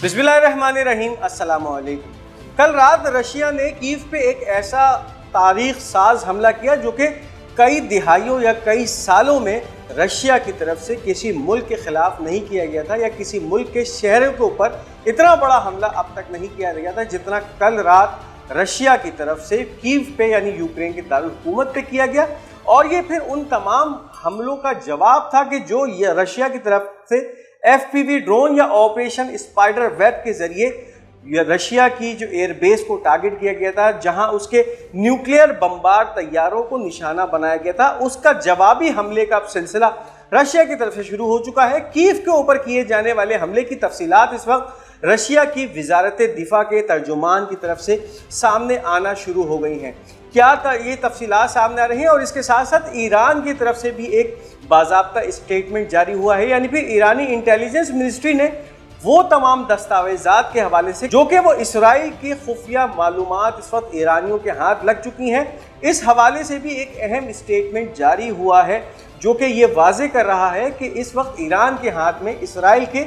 बिस्मिल्लाहिर्रहमानिर्रहीम, अस्सलाम वालेकुम। कल रात रशिया ने कीव पे एक ऐसा तारीख साज हमला किया जो कि कई दिहाइयों या कई सालों में रशिया की तरफ से किसी मुल्क के खिलाफ नहीं किया गया था, या किसी मुल्क के शहरों के ऊपर इतना बड़ा हमला अब तक नहीं किया गया था जितना कल रात रशिया की तरफ से कीव पे यानी यूक्रेन के दारुल हुकूमत पे किया गया। और ये फिर उन तमाम हमलों का जवाब था कि जो ये रशिया की तरफ से FPV ड्रोन या ऑपरेशन स्पाइडर वेब के जरिए रशिया की जो एयरबेस को टारगेट किया गया था, जहां उसके न्यूक्लियर बमबार तैयारों को निशाना बनाया गया था, उसका जवाबी हमले का सिलसिला रशिया की तरफ से शुरू हो चुका है। कीव के ऊपर किए जाने वाले हमले की तफसीलात इस वक्त रशिया की वजारत दिफा के तर्जुमान की तरफ से सामने आना शुरू हो गई हैं। क्या ये तफसीलात सामने आ रही हैं, और इसके साथ साथ ईरान की तरफ से भी एक बाज़ाब्ता स्टेटमेंट जारी हुआ है, यानी फिर ईरानी इंटेलिजेंस मिनिस्ट्री ने वो तमाम दस्तावेजात के हवाले से जो कि वो इसराइल की खुफिया मालूमात इस वक्त ईरानियों के हाथ लग चुकी हैं, इस हवाले से भी एक अहम स्टेटमेंट जारी हुआ है जो कि ये वाजे कर रहा है कि इस वक्त ईरान के हाथ में इसराइल के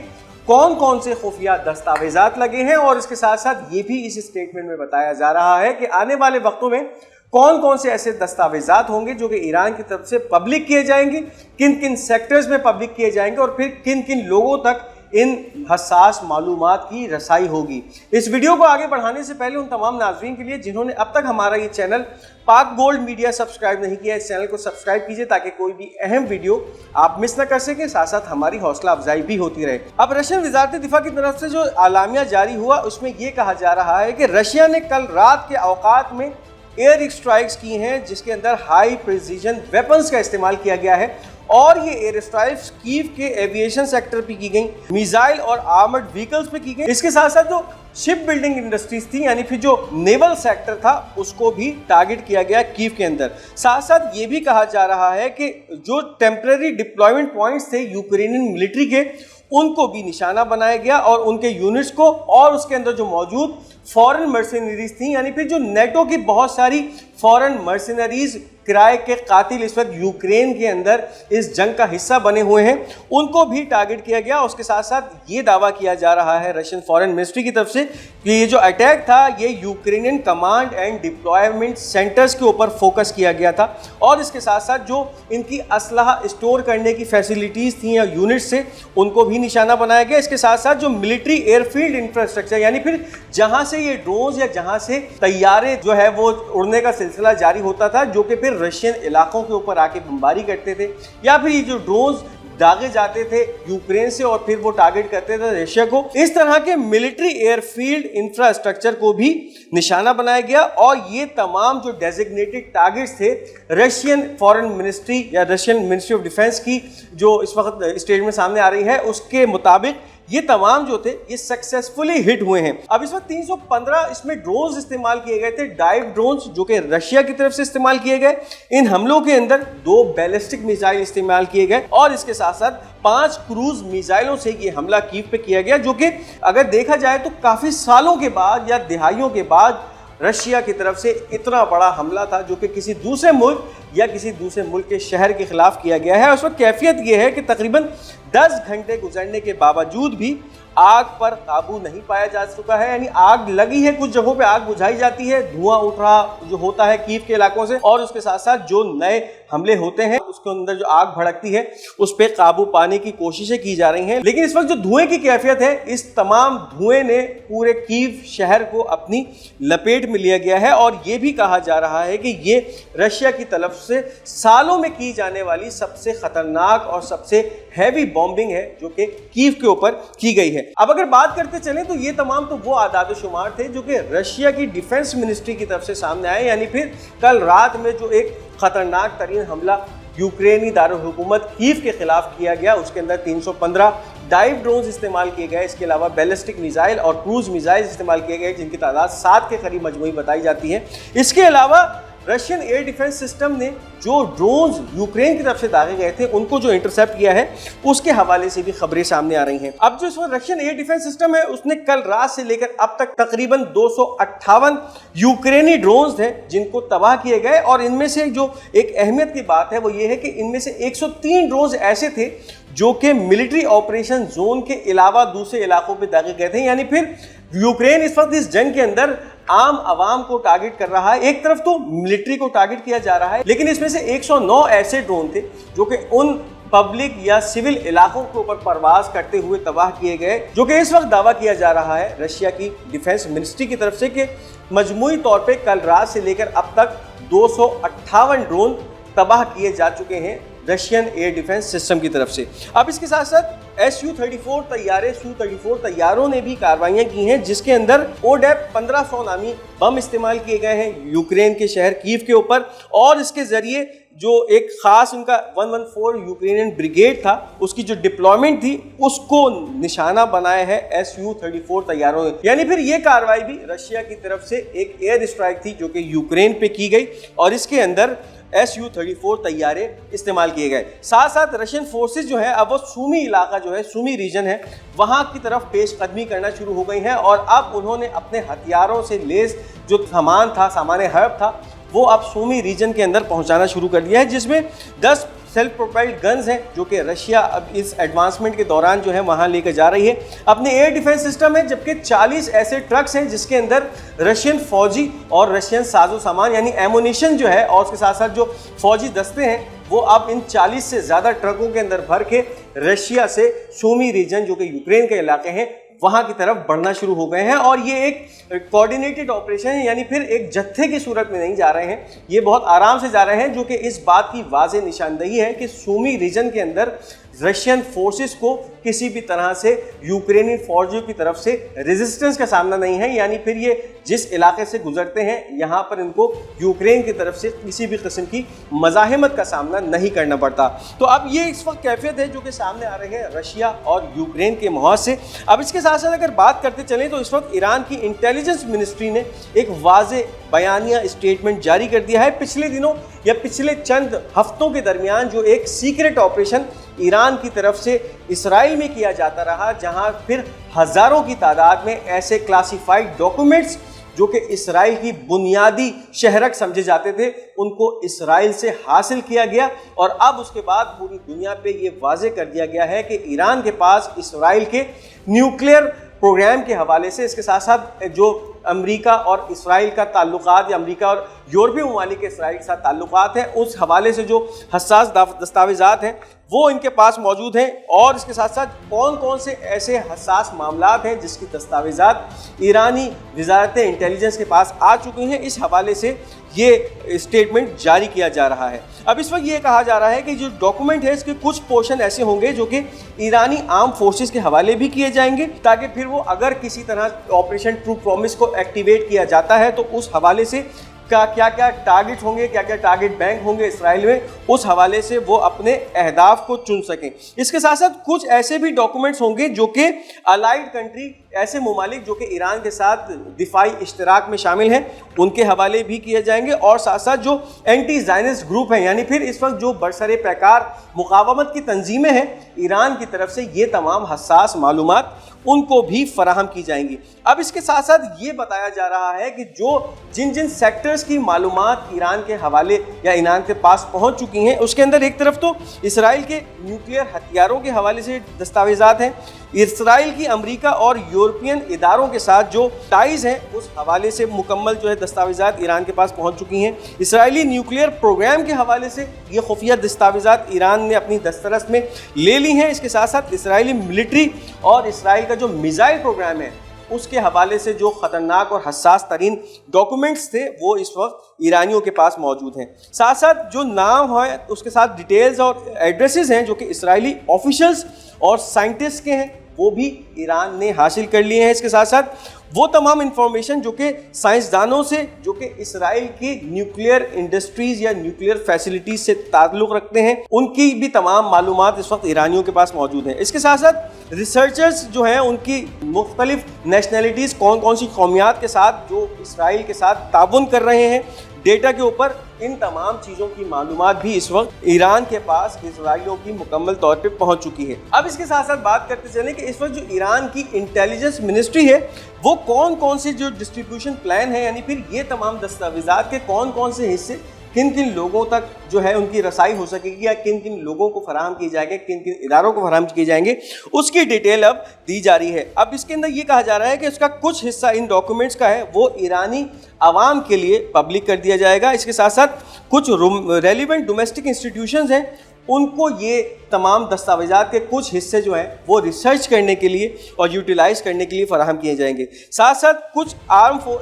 कौन कौन से खुफिया दस्तावेजात लगे हैं। और इसके साथ साथ ये भी इस स्टेटमेंट में बताया जा रहा है कि आने वाले वक्तों में कौन कौन से ऐसे दस्तावेजात होंगे जो कि ईरान की तरफ से पब्लिक किए जाएंगे, किन किन सेक्टर्स में पब्लिक किए जाएंगे, और फिर किन किन लोगों तक इन हसास मालूमात की रसाई होगी। इस वीडियो को आगे बढ़ाने से पहले उन तमाम नाज़रीन के लिए जिन्होंने अब तक हमारा ये चैनल पाक गोल्ड मीडिया सब्सक्राइब नहीं किया, इस चैनल को सब्सक्राइब कीजिए ताकि कोई भी अहम वीडियो आप मिस न कर सकें, साथ साथ हमारी हौसला अफजाई भी होती रहे। अब रशियन वजारत दिफा की तरफ से जो आलामिया जारी हुआ उसमें यह कहा जा रहा है कि रशिया ने कल रात के औकात में एयर स्ट्राइक्स की हैं जिसके अंदर हाई प्रिसीजन वेपन्स का इस्तेमाल किया गया है, और ये एयर स्ट्राइक्स कीव के एविएशन सेक्टर पे की गई, मिसाइल और आर्मर्ड व्हीकल्स पे की गई। इसके साथ साथ जो शिप बिल्डिंग इंडस्ट्रीज थी यानी फिर जो नेवल सेक्टर था उसको भी टारगेट किया गया कीव के अंदर। साथ साथ ये भी कहा जा रहा है कि जो टेम्पररी डिप्लॉयमेंट पॉइंट्स थे यूक्रेनियन मिलिट्री के, उनको भी निशाना बनाया गया, और उनके यूनिट्स को और उसके अंदर जो मौजूद फॉरेन मर्सिनरीज थी यानी फिर जो नेटो की बहुत सारी फॉरेन मर्सिनरीज किराए के कातिल इस वक्त यूक्रेन के अंदर इस जंग का हिस्सा बने हुए हैं, उनको भी टारगेट किया गया। उसके साथ साथ ये दावा किया जा रहा है रशियन फॉरेन मिनिस्ट्री की तरफ से कि ये जो अटैक था ये Ukrainian command and deployment centres के ऊपर फोकस किया गया था, और इसके साथ साथ जो इनकी असलहा स्टोर करने की फैसिलिटीज़ थी या यूनिट्स से उनको भी निशाना बनाया गया। इसके साथ साथ जो मिलिट्री एयरफील्ड इंफ्रास्ट्रक्चर यानी फिर जहाँ से ये ड्रोन्स या जहाँ से तैयारे जो है वो उड़ने का सिलसिला जारी होता था, जो कि फिर रशियन इलाकों के ऊपर आके बमबारी करते थे, या फिर ये जो ड्रोन्स दागे जाते थे यूक्रेन से और फिर वो टारगेट करते थे रशिया को, इस तरह के मिलिट्री एयरफील्ड इंफ्रास्ट्रक्चर को भी निशाना बनाया गया। और ये तमाम जो डेजिग्नेटेड टारगेट्स थे रशियन फॉरेन मिनिस्ट्री या रशियन मिनिस्ट्री ऑफ डिफेंस की जो इस वक्त स्टेटमेंट सामने आ रही है उसके मुताबिक ये तमाम जो थे ये सक्सेसफुली हिट हुए हैं। अब इस वक्त 315 इसमें ड्रोन्स इस्तेमाल किए गए थे, डाइव ड्रोन्स जो कि रशिया की तरफ से इस्तेमाल किए गए। इन हमलों के अंदर 2 बैलिस्टिक मिसाइल इस्तेमाल किए गए, और इसके साथ साथ 5 क्रूज मिसाइलों से ये हमला कीव पे किया गया, जो कि अगर देखा जाए तो काफी सालों के बाद या दिहाइयों के बाद रशिया की तरफ से इतना बड़ा हमला था जो कि किसी दूसरे मुल्क या किसी दूसरे मुल्क के शहर के खिलाफ किया गया है। उस वक्त कैफियत यह है कि तकरीबन 10 घंटे गुजरने के बावजूद भी आग पर काबू नहीं पाया जा चुका है, यानी आग लगी है, कुछ जगहों पे आग बुझाई जाती है, धुआं उठ रहा जो होता है कीव के इलाकों से, और उसके साथ साथ जो नए हमले होते हैं उसके अंदर जो आग भड़कती है उस पर काबू पाने की कोशिशें की जा रही हैं। लेकिन इस वक्त जो धुएं की कैफियत है, इस तमाम धुएं ने पूरे कीव शहर को अपनी लपेट में लिया गया है, और ये भी कहा जा रहा है कि ये रशिया की तरफ से सालों में की जाने वाली सबसे खतरनाक और सबसे हैवी बॉम्बिंग है जो कि कीव के ऊपर की गई है। अब अगर बात करते चलें तो ये तमाम तो वो आदाद शुमार थे जो कि रशिया की डिफेंस मिनिस्ट्री की तरफ से सामने आए, यानी फिर कल रात में जो एक खतरनाक तरीन हमला यूक्रेनी दारुल हुकूमत कीव के खिलाफ किया गया उसके अंदर 315 डाइव ड्रोन्स इस्तेमाल किए गए। इसके अलावा बैलिस्टिक मिसाइल और क्रूज मिसाइल इस्तेमाल किए गए जिनकी तादाद 7 के करीब मजमूई बताई जाती है। इसके अलावा रशियन एयर डिफेंस सिस्टम ने जो ड्रोन्स यूक्रेन की तरफ से दागे गए थे उनको जो इंटरसेप्ट किया है उसके हवाले से भी खबरें सामने आ रही हैं। अब जो इस वक्त रशियन एयर डिफेंस सिस्टम है उसने कल रात से लेकर अब तक तकरीबन 258 यूक्रेनी ड्रोन्स थे जिनको तबाह किए गए, और इनमें से जो एक अहमियत की बात है वो ये है कि इनमें से 103 ड्रोन्स ऐसे थे जो कि मिलिट्री ऑपरेशन जोन के अलावा दूसरे इलाकों पे दागे गए थे। यानी फिर यूक्रेन इस वक्त इस जंग के अंदर आम आवाम को टारगेट कर रहा है। एक तरफ तो मिलिट्री को टारगेट किया जा रहा है, लेकिन इसमें से 109 ऐसे ड्रोन थे जो कि उन पब्लिक या सिविल इलाकों के ऊपर परवाज करते हुए तबाह किए गए, जो कि इस वक्त दावा किया जा रहा है रशिया की डिफेंस मिनिस्ट्री की तरफ से कि मजमूई तौर पे कल रात से लेकर अब तक 258 ड्रोन तबाह किए जा चुके हैं रशियन एयर डिफेंस सिस्टम की तरफ से। अब इसके साथ साथ Su-34 तैयारे Su-34 तैयारों ने भी कार्रवाइयां की हैं, जिसके अंदर ओडेप 1500 नामी बम इस्तेमाल किए गए हैं यूक्रेन के शहर कीव के ऊपर, और इसके जरिए जो एक खास उनका 114 यूक्रेनियन ब्रिगेड था उसकी जो डिप्लॉयमेंट थी उसको निशाना बनाया है Su-34 तैयारों ने। यानी फिर ये कार्रवाई भी रशिया की तरफ से एक एयर स्ट्राइक थी जो कि यूक्रेन पे की गई और इसके अंदर Su-34 तैयारे इस्तेमाल किए गए। साथ साथ रशियन फोर्सेस जो है अब वो सूमी इलाका जो है, सूमी रीजन है, वहां की तरफ पेशकदमी करना शुरू हो गई हैं और अब उन्होंने अपने हथियारों से लेस जो सामान था, सामान हर्ब था, वो अब सूमी रीजन के अंदर पहुंचाना शुरू कर दिया है, जिसमें 10 सेल्फ प्रोपेल्ड गन्स हैं जो कि रशिया अब इस एडवांसमेंट के दौरान जो है वहां लेकर जा रही है अपने एयर डिफेंस सिस्टम है। जबकि 40 ऐसे ट्रक्स हैं जिसके अंदर रशियन फौजी और रशियन साजो सामान यानी एमुनिशन जो है और उसके साथ साथ जो फौजी दस्ते हैं वो अब इन 40 से ज़्यादा ट्रकों के अंदर भर के रशिया से सूमी रीजन जो कि यूक्रेन के इलाके हैं वहां की तरफ बढ़ना शुरू हो गए हैं। और ये एक कोऑर्डिनेटेड ऑपरेशन है, यानी फिर एक जत्थे की सूरत में नहीं जा रहे हैं, ये बहुत आराम से जा रहे हैं, जो कि इस बात की वाज़ेह निशानदही है कि सूमी रीजन के अंदर रशियन फोर्सेस को किसी भी तरह से यूक्रेनी फौजियों की तरफ से रेजिस्टेंस का सामना नहीं है। यानी फिर ये जिस इलाके से गुजरते हैं यहाँ पर इनको यूक्रेन की तरफ से किसी भी किस्म की मज़ाहिमत का सामना नहीं करना पड़ता। तो अब ये इस वक्त कैफियत है जो कि सामने आ रही है रशिया और यूक्रेन के माहौल से। अब इसके साथ साथ अगर बात करते चलें तो इस वक्त ईरान की इंटेलिजेंस मिनिस्ट्री ने एक वाज़ेह बयानिया स्टेटमेंट जारी कर दिया है। पिछले दिनों या पिछले चंद हफ्तों के दरमियान जो एक सीक्रेट ऑपरेशन ईरान की तरफ से इसराइल में किया जाता रहा, जहां फिर हज़ारों की तादाद में ऐसे क्लासिफाइड डॉक्यूमेंट्स जो कि इसराइल की बुनियादी शहरक समझे जाते थे उनको इसराइल से हासिल किया गया और अब उसके बाद पूरी दुनिया पे ये वाज़ेह कर दिया गया है कि ईरान के पास इसराइल के न्यूक्लियर प्रोग्राम के हवाले से, इसके साथ साथ जो अमेरिका और इसराइल का ताल्लुकात या अमेरिका और यूरोपीय ममालिक के इसराइल के साथ ताल्लुकात हैं, उस हवाले से जो हसास दस्तावेज़ात हैं वो इनके पास मौजूद हैं। और इसके साथ साथ कौन कौन से ऐसे हसास मामलात हैं जिसकी दस्तावेज़ात ईरानी वज़ारत इंटेलिजेंस के पास आ चुकी हैं, इस हवाले से ये स्टेटमेंट जारी किया जा रहा है। अब इस वक्त ये कहा जा रहा है कि जो डॉक्यूमेंट है इसके कुछ पोर्शन ऐसे होंगे जो कि ईरानी आर्म फोर्सेस के हवाले भी किए जाएंगे, ताकि फिर वो अगर किसी तरह ऑपरेशन ट्रू प्रॉमिस को एक्टिवेट किया जाता है तो उस हवाले से क्या क्या टारगेट होंगे, क्या क्या टारगेट बैंक होंगे इसराइल में, उस हवाले से वो अपने अहदाफ को चुन सकें। इसके साथ साथ कुछ ऐसे भी डॉक्यूमेंट्स होंगे जो कि अलाइड कंट्री, ऐसे ममालिक जो कि ईरान के साथ दिफाई इश्तराक में शामिल हैं, उनके हवाले भी किए जाएंगे। और साथ साथ जो एंटी ज़ायनिस्ट ग्रुप हैं, यानी फिर इस वक्त जो बरसरे पैकार मुकावमत की तंजीमें हैं ईरान की तरफ से, ये तमाम हसास मालूमात उनको भी फराहम की जाएंगी। अब इसके साथ साथ ये बताया जा रहा है कि जो जिन जिन सेक्टर्स की मालूमात ईरान के हवाले या ईरान के पास पहुंच चुकी हैं, उसके अंदर एक तरफ तो इसराइल के न्यूक्लियर हथियारों के हवाले से दस्तावेज़ात हैं, इसराइल की अमेरिका और यूरोपियन इदारों के साथ जो टाइज़ हैं उस हवाले से मुकम्मल जो है दस्तावेज़ात ईरान के पास पहुंच चुकी हैं, इसराइली न्यूक्लियर प्रोग्राम के हवाले से ये खुफिया दस्तावेज़ात ईरान ने अपनी दस्तरस में ले ली हैं। इसके साथ साथ इसराइली मिलिट्री और इसराइल का जो मिसाइल प्रोग्राम है उसके हवाले से जो ख़तरनाक और हसास तरीन डॉक्यूमेंट्स थे वो इस वक्त ईरानियों के पास मौजूद हैं। साथ साथ जो नाम है उसके साथ डिटेल्स और एड्रेसेस हैं जो कि इसराइली ऑफिशियल्स और साइंटिस्ट के हैं, वो भी ईरान ने हासिल कर लिए हैं। इसके साथ साथ वो तमाम इंफॉर्मेशन जो कि साइंसदानों से जो कि इसराइल की न्यूक्लियर इंडस्ट्रीज़ या न्यूक्लियर फैसिलिटीज़ से ताल्लुक़ रखते हैं, उनकी भी तमाम मालूमात इस वक्त ईरानियों के पास मौजूद हैं। इसके साथ साथ रिसर्चर्स जो हैं उनकी मुख्तलिफ नेशनलिटीज़, कौन कौन सी कौमियात के साथ जो इसराइल के साथ ताउन कर रहे हैं डेटा के ऊपर, इन तमाम चीज़ों की मालूमात भी इस वक्त ईरान के पास इसराइलियों की मुकम्मल तौर पे पहुंच चुकी है। अब इसके साथ साथ बात करते चलें कि इस वक्त जो ईरान की इंटेलिजेंस मिनिस्ट्री है वो कौन कौन से जो डिस्ट्रीब्यूशन प्लान है, यानी फिर ये तमाम दस्तावेज़ात के कौन कौन से हिस्से किन किन लोगों तक जो है उनकी रसाई हो सकेगी या किन किन लोगों को फराहम किए जाएंगे, किन किन इदारों को फराहम किए जाएंगे, उसकी डिटेल अब दी जा रही है। अब इसके अंदर ये कहा जा रहा है कि उसका कुछ हिस्सा इन डॉक्यूमेंट्स का है वो ईरानी आवाम के लिए पब्लिक कर दिया जाएगा। इसके साथ साथ कुछ रेलिवेंट डोमेस्टिक इंस्टीट्यूशंस हैं, उनको ये तमाम दस्तावेज़ात के कुछ हिस्से जो हैं वो रिसर्च करने के लिए और यूटिलाइज करने के लिए फराहम किए जाएंगे। साथ साथ कुछ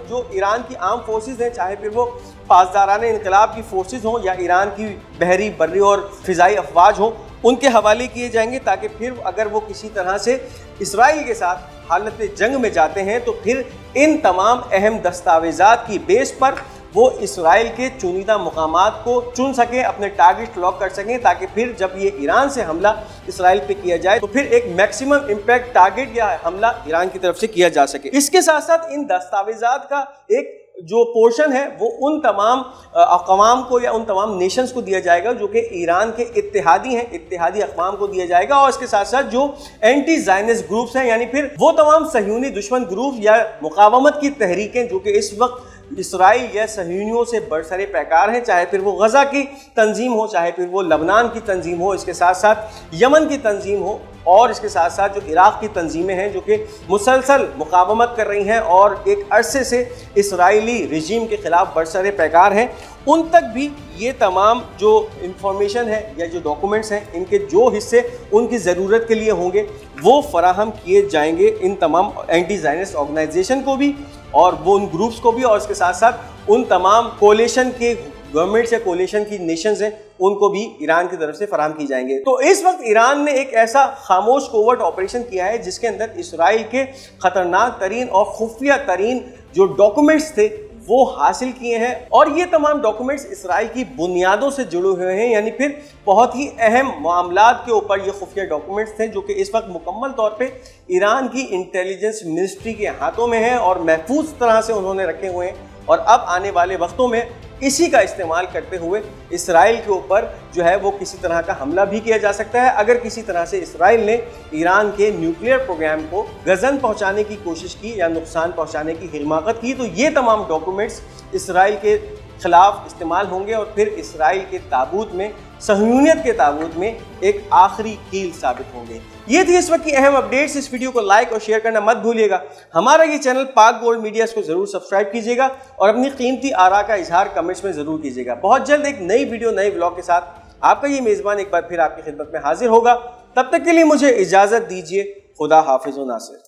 जो ईरान की आर्म फोर्सेस हैं, चाहे फिर वो पासदारान इनकलाब की फोर्सेस हों या ईरान की बहरी, बर्री और फ़िज़ाई अफवाज हों, उनके हवाले किए जाएंगे, ताकि फिर अगर वो किसी तरह से इसराइल के साथ हालत जंग में जाते हैं तो फिर इन तमाम अहम दस्तावेज़ात की बेस पर वो इसराइल के चुनिंदा मकामात को चुन सकें, अपने टारगेट लॉक कर सकें, ताकि फिर जब ये ईरान से हमला इसराइल पे किया जाए तो फिर एक मैक्सिमम इम्पैक्ट टारगेट या हमला ईरान की तरफ से किया जा सके। इसके साथ साथ इन दस्तावेज़ात का एक जो पोर्शन है वो उन तमाम अक़वाम को या उन तमाम नेशंस को दिया जाएगा जो कि ईरान के इत्तेहादी हैं, इत्तेहादी अक़वाम को दिया जाएगा। और इसके साथ साथ जो एंटी ज़ायनिस्ट ग्रुप्स हैं, यानी फिर वो तमाम सहयूनी दुश्मन ग्रुप या मुकावमत की तहरीकें जो कि इस वक्त इसराइल या सहयूनियों से बरसरे पैकार हैं, चाहे फिर वो गज़ा की तंजीम हो, चाहे फिर वो लबनान की तंजीम हो, इसके साथ साथ यमन की तंजीम हो, और इसके साथ साथ जो इराक़ की तंजीमें हैं जो कि मुसलसल मुकावमत कर रही हैं और एक अरसे से इसराइली रजीम के ख़िलाफ़ बरसरे पैकार हैं, उन तक भी ये तमाम जो इंफॉर्मेशन है या जो डॉक्यूमेंट्स हैं, इनके जो हिस्से उनकी ज़रूरत के लिए होंगे वो फराहम किए जाएंगे इन तमाम एंटी ज़ायनिस्ट ऑर्गेनाइजेशन को भी और वो उन ग्रुप्स को भी, और इसके साथ साथ उन तमाम कोलिशन के गवर्नमेंट्स या कोलिशन की नेशंस हैं उनको भी ईरान की तरफ से फराहम की जाएंगे। तो इस वक्त ईरान ने एक ऐसा खामोश कोवर्ट ऑपरेशन किया है जिसके अंदर इसराइल के ख़तरनाक तरीन और खुफिया तरीन जो डॉक्यूमेंट्स थे वो हासिल किए हैं, और ये तमाम डॉक्यूमेंट्स इसराइल की बुनियादों से जुड़े हुए हैं, यानी फिर बहुत ही अहम मामलात के ऊपर ये खुफिया डॉक्यूमेंट्स थे जो कि इस वक्त मुकम्मल तौर पे ईरान की इंटेलिजेंस मिनिस्ट्री के हाथों में हैं और महफूज तरह से उन्होंने रखे हुए हैं। और अब आने वाले वक्तों में इसी का इस्तेमाल करते हुए इसराइल के ऊपर जो है वो किसी तरह का हमला भी किया जा सकता है। अगर किसी तरह से इसराइल ने ईरान के न्यूक्लियर प्रोग्राम को गज़न पहुंचाने की कोशिश की या नुकसान पहुंचाने की हिमाकत की, तो ये तमाम डॉक्यूमेंट्स इसराइल के खिलाफ इस्तेमाल होंगे और फिर इसराइल के ताबूत में, सहयूनियत के ताबूत में एक आखिरी कील साबित होंगे। ये थी इस वक्त की अहम अपडेट्स। इस वीडियो को लाइक और शेयर करना मत भूलिएगा। हमारा ये चैनल पाक गोल्ड मीडिया, इसको जरूर सब्सक्राइब कीजिएगा और अपनी कीमती आरा का इजहार कमेंट्स में जरूर कीजिएगा। बहुत जल्द एक नई वीडियो, नए ब्लॉग के साथ आपका ये मेज़बान एक बार फिर आपकी खिदमत में हाजिर होगा। तब तक के लिए मुझे इजाज़त दीजिए। खुदा हाफिज़ व नासिर।